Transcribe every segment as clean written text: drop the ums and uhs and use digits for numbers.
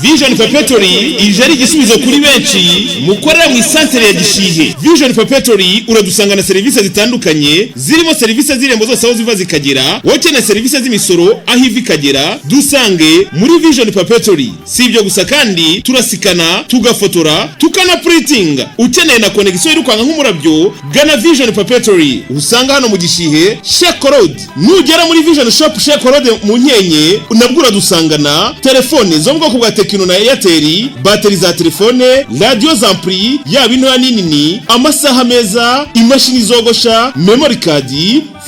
Vision Papeterie ije ari igisubizo kuri benshi mukorera mu isantere ya Gishihe. Vision Papeterie uradusanga na serivisi zitandukanye zirimo serivisi z'irembo zose aho ziva zikagera, wowe na serivisi z'imisoro aho ivi kagera, dusange muri Vision Papeterie. Si ibyo gusa kandi turasikana, tugafotora, tukana printing. Ukeneye na connection irukanga nk'umurabyo, gana Vision Papeterie. Usanga hano mu Gishihe Chez Claude. Nugera muri Vision Shop Chez Claude mu Nyenye, nabwo uradusangana telefone zo mu bwoko bwa Tekino na Airtel, bateri za telefone, radio za ampli, yaba intoya n'inini, amasaha meza, imashini zogosha, memory card,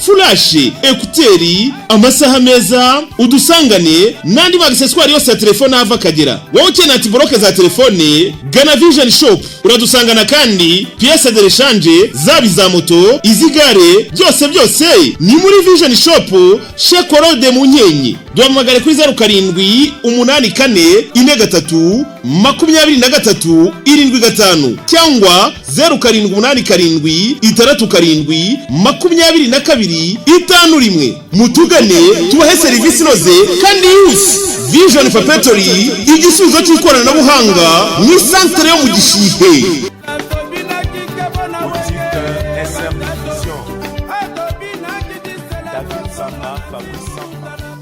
flash, ekuteri, amasaha meza, udusangane nandi ma accessoires yose ya telefone ava kagera. Wowe ukeneye antiblock za telefone, gana Vision Shop. Uradusangana kandi pièces de rechange zabi za moto, izigare, byose ni muri Vision Shop Chez Claude mu Nyenye. Duhamagare kuri 0784 23 cyangwa 0787 mutugane tubahe serivisi inoze kandi yose. Vision Papeterie, igisubizo cy'ikoranabuhanga mu isantere yo mu Gishihe. David Sama, Babu Sama.